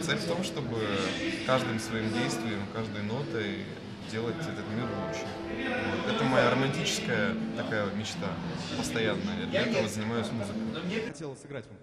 Цель в том, чтобы каждым своим действием, каждой нотой делать этот мир лучше. Вот. Это моя романтическая такая вот мечта, постоянная. Я для этого занимаюсь музыкой. Хотел сыграть вам.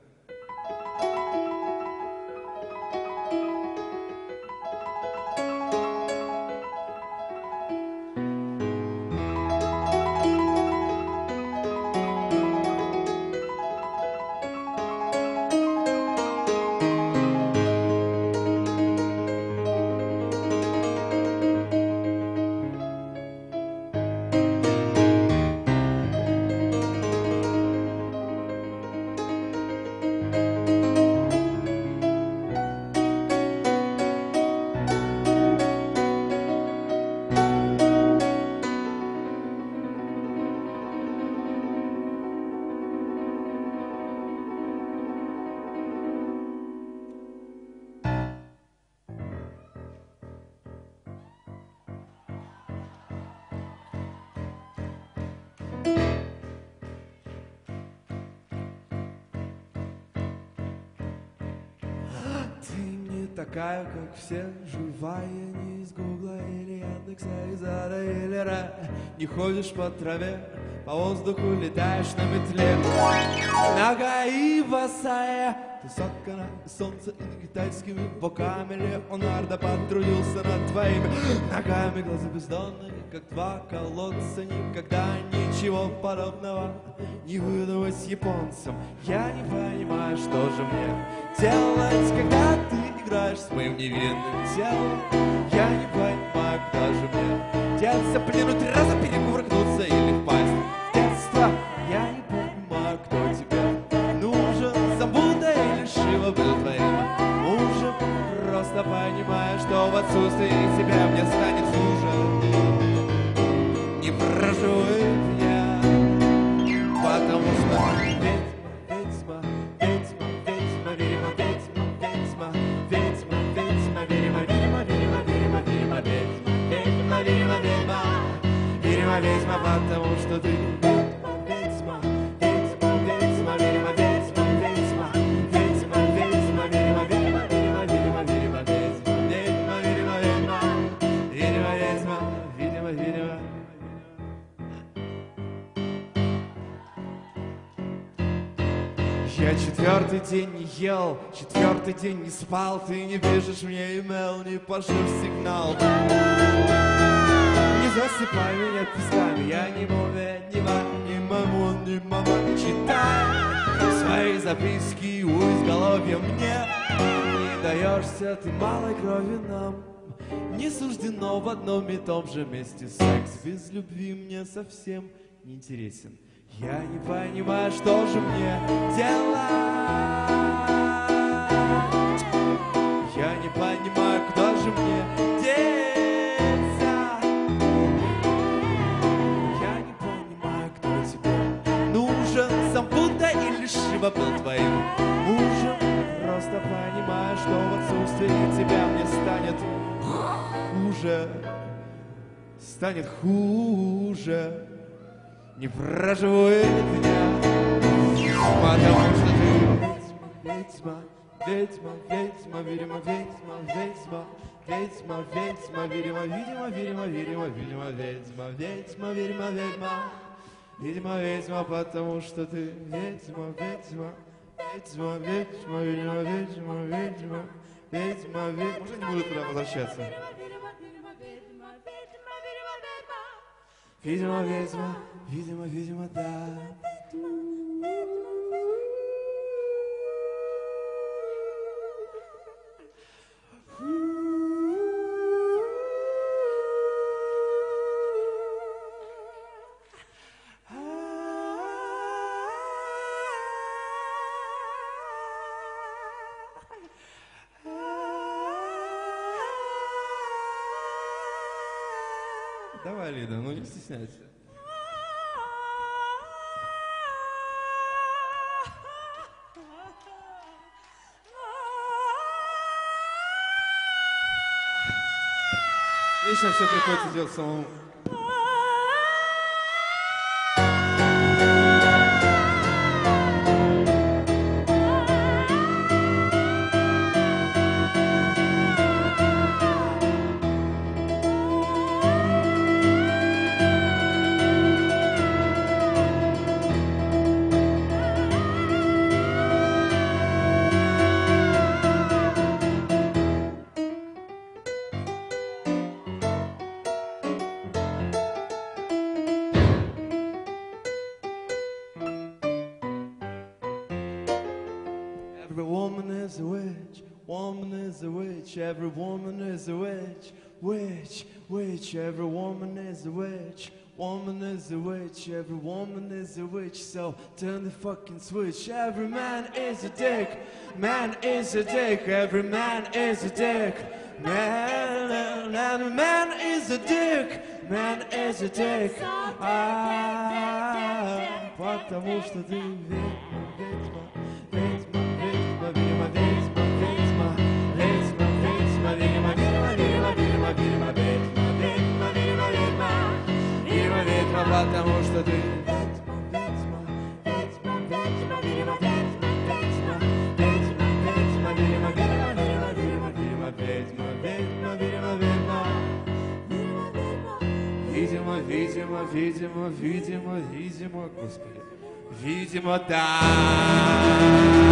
Такая, как все, живая, не из Гугла или Яндекса, из Ада или Ра. Не ходишь по траве, по воздуху летаешь на метле. Нога и босая, ты соткана солнца и китайскими боками. Леонардо потрудился над твоими ногами. Глаза бездонные, как два колодца. Никогда ничего подобного не выдалось японцам. Я не понимаю, что же мне делать, когда ты играешь с моим невинным телом. Я не понимаю, куда же мне деться, плюнуть раза, перекувыркнуться или впасть в детство. Я не понимаю, кто тебе нужен, Самбуда или Шива был твоим мужем. Просто понимаю, что в отсутствии тебя мне станет хуже. Не проживу я, потому что ведьма, ведьма, ведьма, ведьма, ведьма, ведьма, ведьма, ведьма, ведьма, ведьма, ведьма, ведьма, ведьма, ведьма, ведьма, ведьма, ведьма, ведьма, ведьма, потому что ты ведьма, ведьма, ведьма, ведьма, ведьма, ведьма, ведьма, ведьма, ведьма, ведьма, ведьма, ведьма, ведьма, ведьма, ведьма, ведьма, ведьма, ведьма, ведьма, ведьма. Я четвертый день не ел, четвертый день не спал. Ты не пишешь мне имейл, не пошлешь сигнал. Не засыпай меня песками, я не мумия, не мама, не мамон, не мама. Читай свои записки у изголовья мне. Не даешься ты малой крови нам. Не суждено в одном и том же месте. Секс без любви мне совсем не интересен. Я не понимаю, что же мне делать. Я не понимаю, куда же мне деться. Я не понимаю, кто тебе нужен, Самбуда или Шива был твоим мужем. Просто понимаю, что в отсутствии тебя мне станет хуже. Станет хуже. Не проживу и дня, потому что ты ведьма, ведьма, ведьма, видимо, ведьма, ведьма, ведьма, ведьма, видимо, видимо, видимо, видимо, видимо, ведьма, ведьма, видимо, ведьма, видимо, ведьма, потому что ты ведьма, ведьма, ведьма, ведьма, видимо, ведьма, ведьма, ведьма, ведьма. Можно не буду туда возвращаться? Видимо, ведьма, видимо, видимо, да. Давай, Лида, ну не стесняйся. Вечно все приходится делать самому. woman is a witch, every woman is a witch. Witch, witch, every woman is a witch. Woman is a witch, every woman is a witch. So turn the fucking switch. Every man is a dick, man is a dick. Every man is a dick, man, and man is a dick, man is a dick. Потому что ты ведьма, ведьма, ведьма, ведьма, ведьма, ведьма, ведьма, ведьма, ведьма, ведьма, ведьма, ведьма, ведьма, ведьма, ведьма, ведьма, ведьма, ведьма, ведьма, потому что ты ведьма, ведьма, ведьма, ведьма, ведьма, ведьма, ведьма, ведьма, ведьма, ведьма, ведьма, ведьма, ведьма, ведьма, ведьма, ведьма, ведьма. Видимо, видимо, видимо, видимо, видимо, Господи, видимо, да.